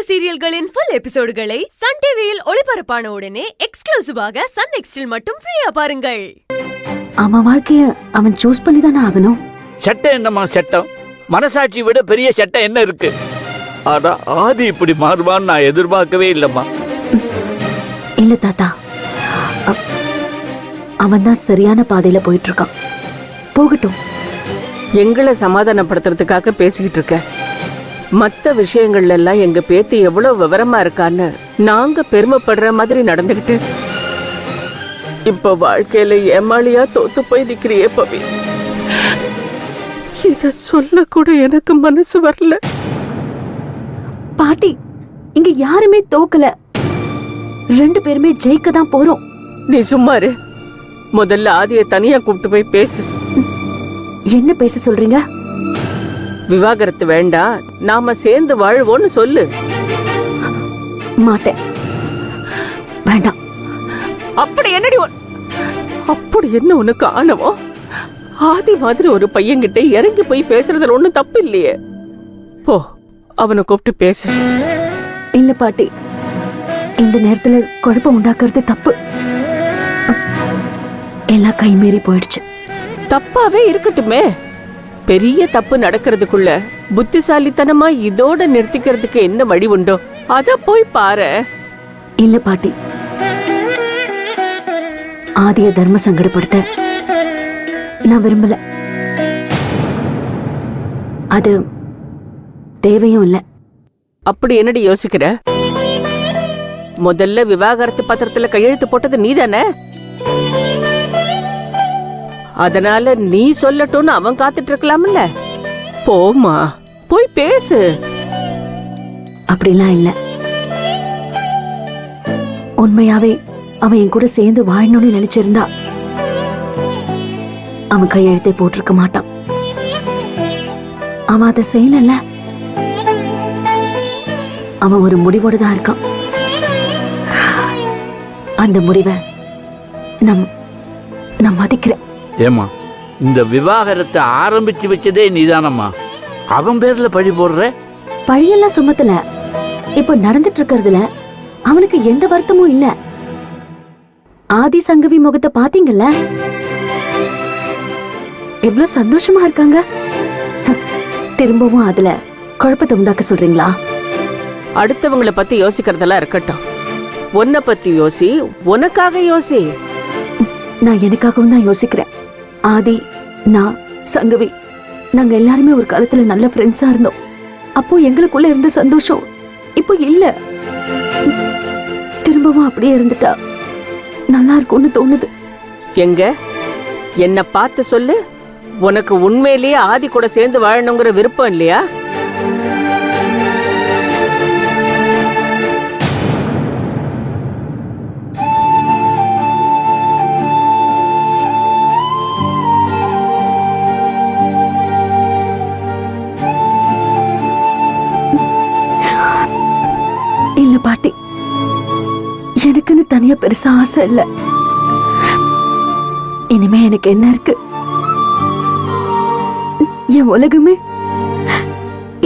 சீரியல்களின் full எபிசோடுகளை Sun டிவியில் ஒளிபரப்பான உடனே எக்ஸ்க்ளூசிவாக சன் நெக்ஸ்டில் மட்டும் ஃப்ரீயா பாருங்கள். அவன் வாழ்க்கைய அவன் சூஸ் பண்ணி தானே ஆகணும். சட்டம் என்னம்மா சட்டம்? மனசாட்சி விட பெரிய சட்டம் என்ன இருக்கு? ஆனா ஆதி இப்படி மாறுவான்னு நான் எதிர்பார்க்கவே இல்லம்மா. இல்ல தாத்தா, அவன் தான் சரியான பாதையில போயிட்டு இருக்கான். போகட்டும். எங்களை சமாதானப்படுத்துறதுக்காக பேசிக்கிட்டு இருக்க. மத்த விஷயங்கள்ல எல்லாம் எங்க பேத்தி எவ்வளவு விவரமா இருக்கான்னு நாங்க பெருமைப்படுற மாதிரி நடந்துகிட்டு இப்ப வாழ்க்கையில ஏமாளியா தோத்து போய் நிக்கிறியே பவி. இத சொல்ல கூட எனக்கு மனசு வரல. பாட்டி, இங்க யாருமே தோக்கல, 2 பேருமே ஜெயிக்க தான் போறோம். நீ சும்மாரு. முதல்ல ஆதியை தனியா கூப்பிட்டு போய் பேசு. என்ன பேச சொல்றீங்க? விவாகரத்து வேண்டாம், நாம சேர்ந்து வாழ்வோன்னு சொல்லு. மாட்டேன். வேண்டாம். அப்படி என்னடி அப்படி என்ன உனக்கு ஆணவம்? ஆதி மாதிரி ஒரு பையன்கிட்ட இறங்கி போய் பேசுறதுல ஒண்ணும் தப்பு இல்லையே. போ, அவனை கூப்பிட்டு பேசு. இல்ல பாட்டி, இந்த நேரத்துல குழப்பம் உண்டாக்குறது தப்பு. எல்லாம் கைமீறி போயிடுச்சு. தப்பாவே இருக்கட்டுமே. பெரிய தப்பு நடக்கிறதுக்குள்ள புத்திசாலித்தனமா இதோட நிறுத்திக்கிறதுக்கு என்ன வழி உண்டோ அத போய் பாரு. இல்ல பாட்டி, ஆதிய தர்ம சங்கடப்படுத்த நான் விரும்பல. அது தேவையும் இல்ல. அப்படி என்னடி யோசிக்கிற? முதல்ல விவாகரத்து பத்திரத்துல கையெழுத்து போட்டது நீதானே? அதனால நீ சொல்லட்டும்னு அவன் காத்துட்டு இருக்கலாம்ல. போமா, போய் பேசு. அப்படிலாம் இல்ல. உண்மையாவே அவன் என் கூட சேர்ந்து வாழணும்னு நினைச்சிருந்தா அவன் கையெழுத்தை போட்டிருக்க மாட்டான். அவன் அதை செய்யல. அவன் ஒரு முடிவோட தான் இருக்கான். அந்த முடிவை நான் மதிக்கிறேன். ஏமா, இந்த விவாகரத்தை ஆரம்பிச்சு வச்சதே நீதானம்மா. அவன் பேர்ல பழி போடுற? பழியெல்லாம் சுமத்தல. இப்ப நடந்துட்டு இருக்கிறதுல அவனுக்கு எந்த வருத்தமும் இல்ல. ஆதி சங்கவி முகத்தை பாத்தீங்கல்ல, எவ்வளவு சந்தோஷமா இருக்காங்க. திரும்பவும் அதுல குழப்பத்தை உண்டாக்க சொல்றீங்களா? அடுத்தவங்களை பத்தி யோசிக்கிறதெல்லாம் இருக்கட்டும், உன்னை பத்தி யோசி, உனக்காக யோசி. நான் எனக்காகவும் தான் யோசிக்கிறேன். ஆதி, நான், சங்கவி, நாங்க எல்லாருமே ஒரு காலத்துல நல்ல ஃப்ரெண்ட்ஸா இருந்தோம். அப்போ எங்களுக்குள்ள இருந்த சந்தோஷம் இப்போ இல்ல. திரும்பவும் அப்படியே இருந்துட்டா நல்லா இருக்கும்னு தோணுது. எங்க என்ன பார்த்து சொல்லு. உனக்கு உண்மையிலேயே ஆதி கூட சேர்ந்து வாழணுங்கிற விருப்பம் இல்லையா? இல்ல பாட்டி, எனக்குன்னு தனியா பெருசா ஆசை இல்ல. இனிமே எனக்கு என்ன இருக்கு? என் உலகமே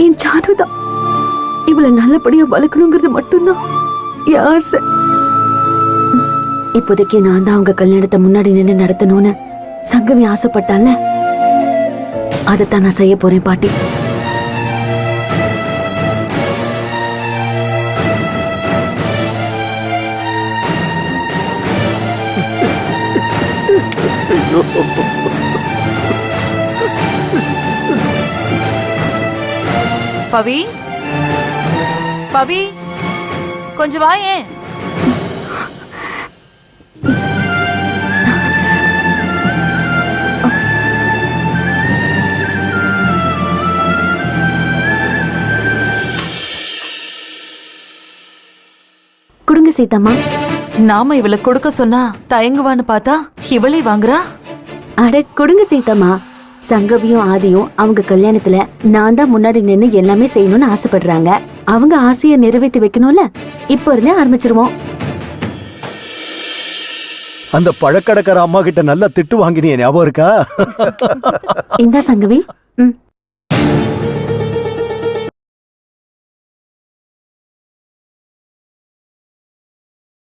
என் ஜானுதான். இவளை நல்லபடியா வளர்க்கணுங்கிறது மட்டும்தான் என் ஆசை. இப்போதைக்கு நான் தான் அவங்க கல்யாணத்தை முன்னாடி நின்று நடத்தணும்னு சங்கவி ஆசைப்பட்டால, அதைத்தான் நான் செய்ய போறேன் பாட்டி. பவி, பவி, கொஞ்சம் வாயேன். கொடுங்க சீதாம்மா. நாம இவளை கொடுக்க சொன்னா தயங்குவான்னு பார்த்தா இவளே வாங்குறா. அட கொடுங்க சீதாம்மா. சங்கவியும் ஆதியும் அவங்க கல்யாணத்துல நான் தான் முன்னாடி நின்னு எல்லாமே செய்யணும்னு ஆசைப்படுறாங்க. அவங்க ஆசையை நிறைவேற்றி வைக்கணும்ல. இப்ப இருந்தே ஆரம்பிச்சிருவோம். அந்த பழக்கடைக்கார அம்மா கிட்ட நல்லா திட்டு வாங்கினிய ஞாபகம் இருக்கா? இந்தா சங்கவி.